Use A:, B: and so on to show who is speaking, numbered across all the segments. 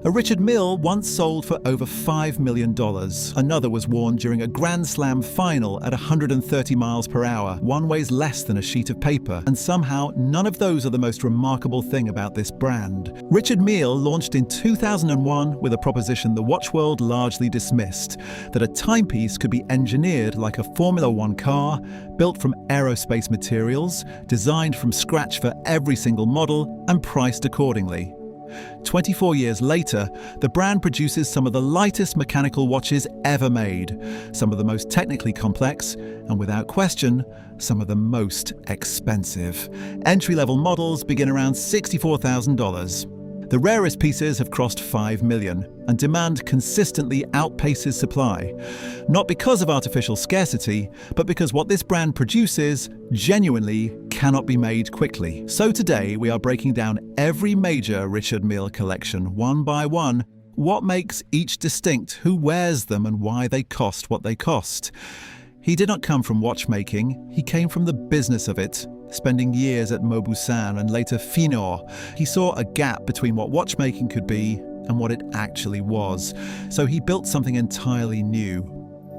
A: A Richard Mille once sold for over $5 million. Another was worn during a Grand Slam final at 130 miles per hour. One weighs less than a sheet of paper, and somehow none of those are the most remarkable thing about this brand. Richard Mille launched in 2001 with a proposition the watch world largely dismissed, that a timepiece could be engineered like a Formula One car, built from aerospace materials, designed from scratch for every single model, and priced accordingly. 24 years later, the brand produces some of the lightest mechanical watches ever made, some of the most technically complex, and without question, some of the most expensive. Entry-level models begin around $64,000. The rarest pieces have crossed 5 million, and demand consistently outpaces supply. Not because of artificial scarcity, but because what this brand produces genuinely cannot be made quickly. So today we are breaking down every major Richard Mille collection one by one. What makes each distinct, who wears them, and why they cost what they cost. He did not come from watchmaking, he came from the business of it. Spending years at Mauboussin and later Finor, he saw a gap between what watchmaking could be and what it actually was. So he built something entirely new.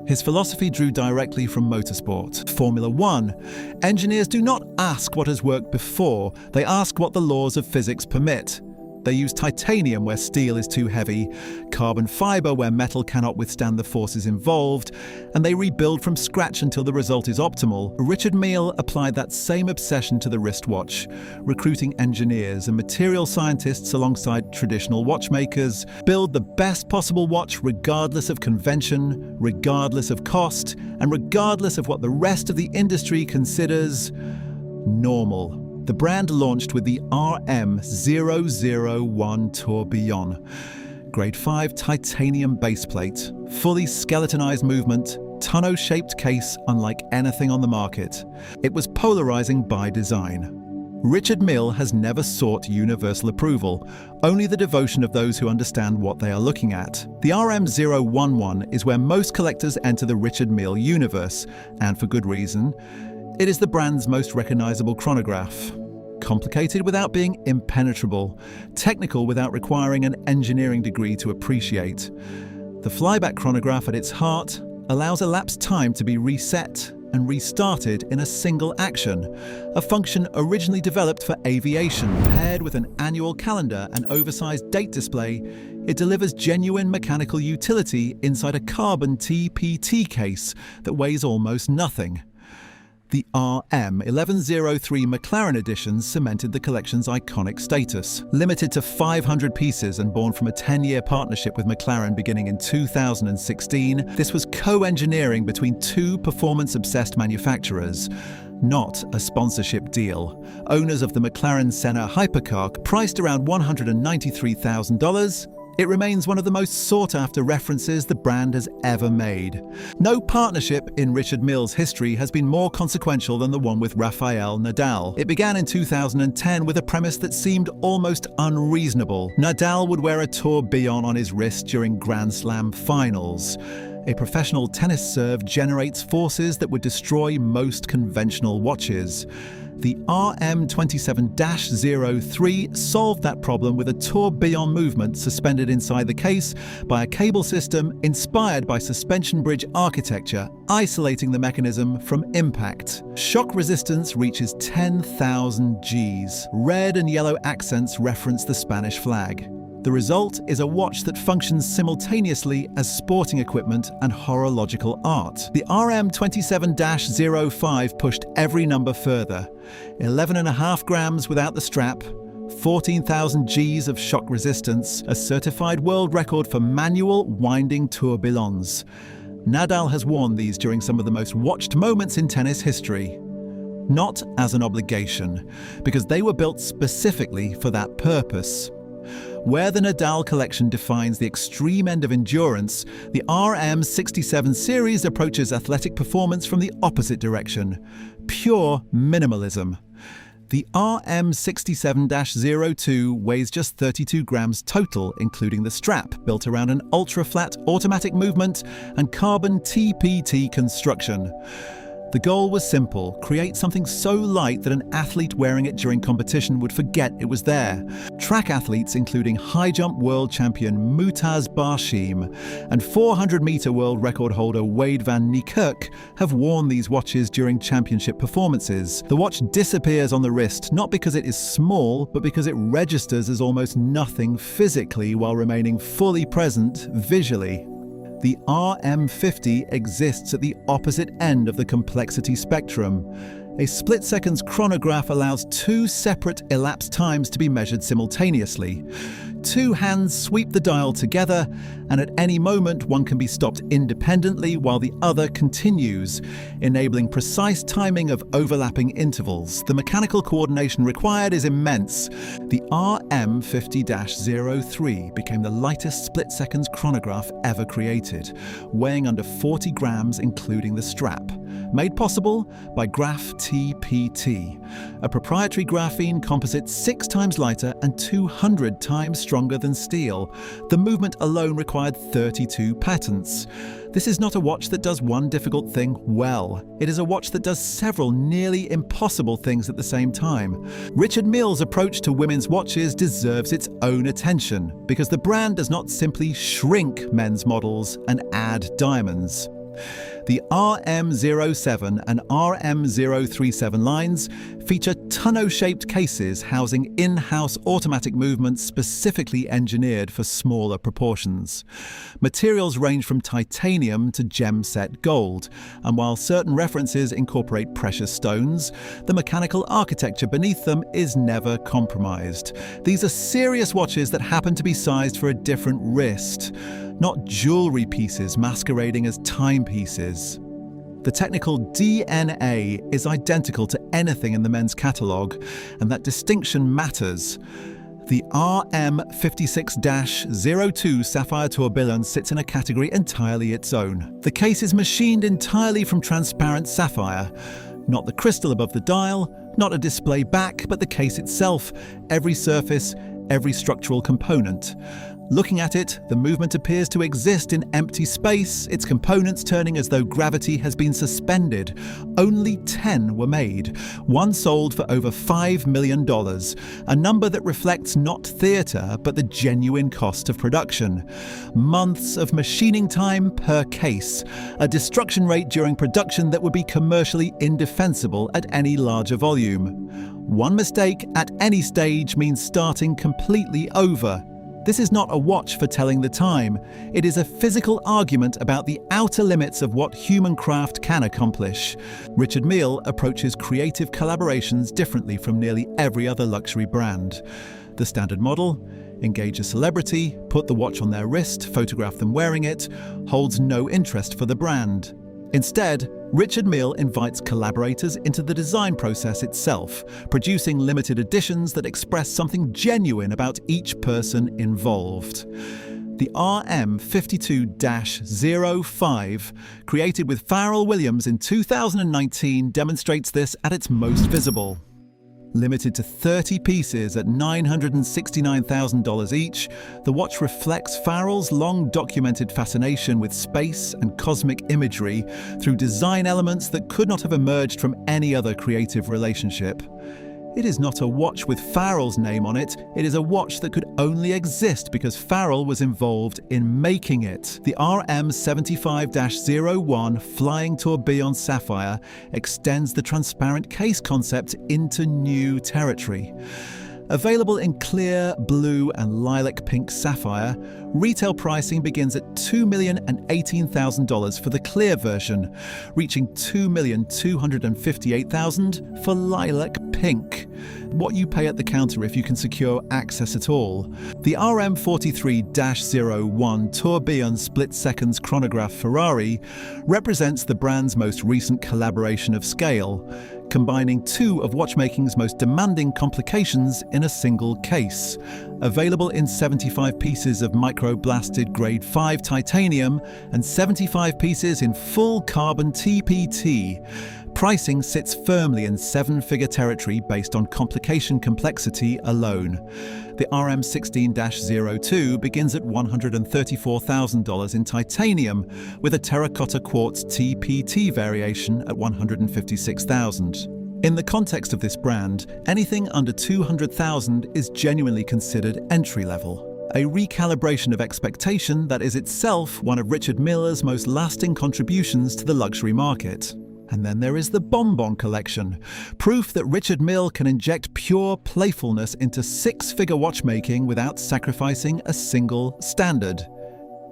A: His philosophy drew directly from motorsport. Formula One. Engineers do not ask what has worked before, they ask what the laws of physics permit. They use titanium where steel is too heavy, carbon fiber where metal cannot withstand the forces involved, and they rebuild from scratch until the result is optimal. Richard Mille applied that same obsession to the wristwatch, recruiting engineers and material scientists alongside traditional watchmakers, build the best possible watch regardless of convention, regardless of cost, and regardless of what the rest of the industry considers normal. The brand launched with the RM001 Tourbillon, Grade 5 titanium baseplate, fully skeletonized movement, tonneau-shaped case unlike anything on the market. It was polarizing by design. Richard Mille has never sought universal approval, only the devotion of those who understand what they are looking at. The RM011 is where most collectors enter the Richard Mille universe, and for good reason. It is the brand's most recognizable chronograph. Complicated without being impenetrable, technical without requiring an engineering degree to appreciate. The flyback chronograph at its heart allows elapsed time to be reset and restarted in a single action, a function originally developed for aviation. Paired with an annual calendar and oversized date display, it delivers genuine mechanical utility inside a carbon TPT case that weighs almost nothing. The RM1103 McLaren edition cemented the collection's iconic status. Limited to 500 pieces and born from a 10-year partnership with McLaren beginning in 2016, this was co-engineering between two performance-obsessed manufacturers. Not a sponsorship deal. Owners of the McLaren Senna hypercar, priced around $193,000, it remains one of the most sought-after references the brand has ever made. No partnership in Richard Mille's history has been more consequential than the one with Rafael Nadal. It began in 2010 with a premise that seemed almost unreasonable. Nadal would wear a tourbillon on his wrist during Grand Slam finals. A professional tennis serve generates forces that would destroy most conventional watches. The RM27-03 solved that problem with a tourbillon movement suspended inside the case by a cable system inspired by suspension bridge architecture, isolating the mechanism from impact. Shock resistance reaches 10,000 Gs. Red and yellow accents reference the Spanish flag. The result is a watch that functions simultaneously as sporting equipment and horological art. The RM27-05 pushed every number further. 11.5 grams without the strap, 14,000 Gs of shock resistance, a certified world record for manual winding tourbillons. Nadal has worn these during some of the most watched moments in tennis history. Not as an obligation, because they were built specifically for that purpose. Where the Nadal collection defines the extreme end of endurance, the RM67 series approaches athletic performance from the opposite direction, pure minimalism. The RM67-02 weighs just 32 grams total, including the strap, built around an ultra-flat automatic movement and carbon TPT construction. The goal was simple: create something so light that an athlete wearing it during competition would forget it was there. Track athletes including high jump world champion Mutaz Barshim and 400-meter world record holder Wade van Niekerk have worn these watches during championship performances. The watch disappears on the wrist not because it is small, but because it registers as almost nothing physically while remaining fully present visually. The RM50 exists at the opposite end of the complexity spectrum. A split-seconds chronograph allows two separate elapsed times to be measured simultaneously. Two hands sweep the dial together, and at any moment one can be stopped independently while the other continues, enabling precise timing of overlapping intervals. The mechanical coordination required is immense. The RM50-03 became the lightest split-seconds chronograph ever created, weighing under 40 grams including the strap. Made possible by Graph TPT, a proprietary graphene composite 6 times lighter and 200 times stronger than steel. The movement alone required 32 patents. This is not a watch that does one difficult thing well. It is a watch that does several nearly impossible things at the same time. Richard Mille's approach to women's watches deserves its own attention, because the brand does not simply shrink men's models and add diamonds. The RM07 and RM037 lines feature tonneau-shaped cases housing in-house automatic movements specifically engineered for smaller proportions. Materials range from titanium to gem-set gold, and while certain references incorporate precious stones, the mechanical architecture beneath them is never compromised. These are serious watches that happen to be sized for a different wrist, not jewelry pieces masquerading as timepieces. The technical DNA is identical to anything in the men's catalogue, and that distinction matters. The RM56-02 Sapphire tourbillon sits in a category entirely its own. The case is machined entirely from transparent sapphire. Not the crystal above the dial, not a display back, but the case itself, every surface, every structural component. Looking at it, the movement appears to exist in empty space, its components turning as though gravity has been suspended. Only 10 were made. One sold for over $5 million, a number that reflects not theatre, but the genuine cost of production. Months of machining time per case, a destruction rate during production that would be commercially indefensible at any larger volume. One mistake at any stage means starting completely over. This is not a watch for telling the time. It is a physical argument about the outer limits of what human craft can accomplish. Richard Mille approaches creative collaborations differently from nearly every other luxury brand. The standard model, engage a celebrity, put the watch on their wrist, photograph them wearing it, holds no interest for the brand. Instead, Richard Mille invites collaborators into the design process itself, producing limited editions that express something genuine about each person involved. The RM52-05, created with Pharrell Williams in 2019, demonstrates this at its most visible. Limited to 30 pieces at $969,000 each, the watch reflects Pharrell's long-documented fascination with space and cosmic imagery through design elements that could not have emerged from any other creative relationship. It is not a watch with Pharrell's name on it, it is a watch that could only exist because Pharrell was involved in making it. The RM75-01 Flying Tourbillon Sapphire extends the transparent case concept into new territory. Available in clear, blue and lilac pink sapphire, retail pricing begins at $2,018,000 for the clear version, reaching $2,258,000 for lilac pink. What you pay at the counter if you can secure access at all. The RM43-01 Tourbillon Split Seconds Chronograph Ferrari represents the brand's most recent collaboration of scale, combining two of watchmaking's most demanding complications in a single case. Available in 75 pieces of microblasted grade 5 titanium and 75 pieces in full carbon TPT. Pricing sits firmly in seven-figure territory based on complication complexity alone. The RM16-02 begins at $134,000 in titanium, with a terracotta quartz TPT variation at $156,000. In the context of this brand, anything under $200,000 is genuinely considered entry-level. A recalibration of expectation that is itself one of Richard Mille's most lasting contributions to the luxury market. And then there is the Bonbon collection, proof that Richard Mille can inject pure playfulness into six-figure watchmaking without sacrificing a single standard.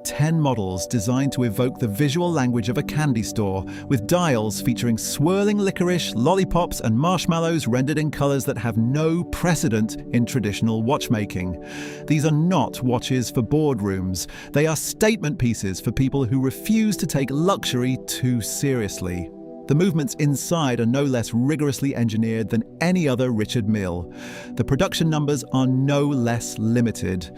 A: 10 models designed to evoke the visual language of a candy store, with dials featuring swirling licorice, lollipops, and marshmallows rendered in colors that have no precedent in traditional watchmaking. These are not watches for boardrooms. They are statement pieces for people who refuse to take luxury too seriously. The movements inside are no less rigorously engineered than any other Richard Mille. The production numbers are no less limited.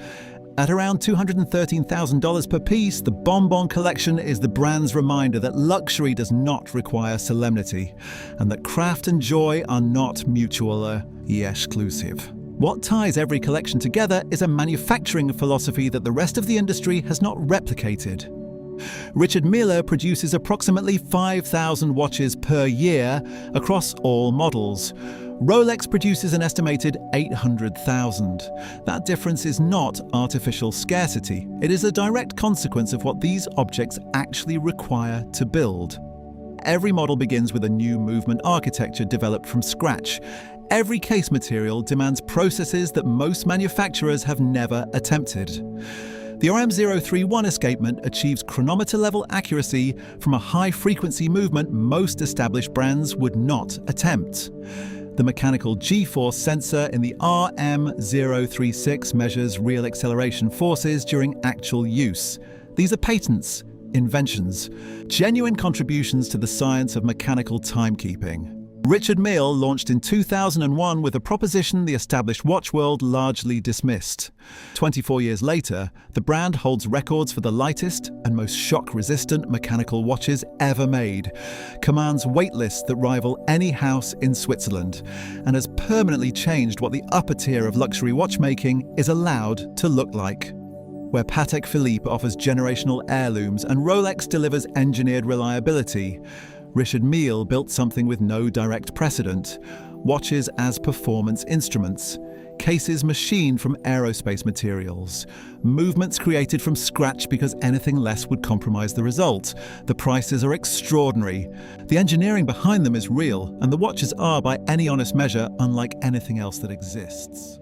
A: At around $213,000 per piece, the Bonbon collection is the brand's reminder that luxury does not require solemnity, and that craft and joy are not mutual exclusive. What ties every collection together is a manufacturing philosophy that the rest of the industry has not replicated. Richard Mille produces approximately 5,000 watches per year across all models. Rolex produces an estimated 800,000. That difference is not artificial scarcity. It is a direct consequence of what these objects actually require to build. Every model begins with a new movement architecture developed from scratch. Every case material demands processes that most manufacturers have never attempted. The RM031 escapement achieves chronometer-level accuracy from a high-frequency movement most established brands would not attempt. The mechanical G-force sensor in the RM036 measures real acceleration forces during actual use. These are patents, inventions, genuine contributions to the science of mechanical timekeeping. Richard Mille launched in 2001 with a proposition the established watch world largely dismissed. 24 years later, the brand holds records for the lightest and most shock-resistant mechanical watches ever made, commands wait lists that rival any house in Switzerland, and has permanently changed what the upper tier of luxury watchmaking is allowed to look like. Where Patek Philippe offers generational heirlooms and Rolex delivers engineered reliability, Richard Mille built something with no direct precedent: watches as performance instruments, cases machined from aerospace materials, movements created from scratch because anything less would compromise the result. The prices are extraordinary. The engineering behind them is real, and the watches are, by any honest measure, unlike anything else that exists.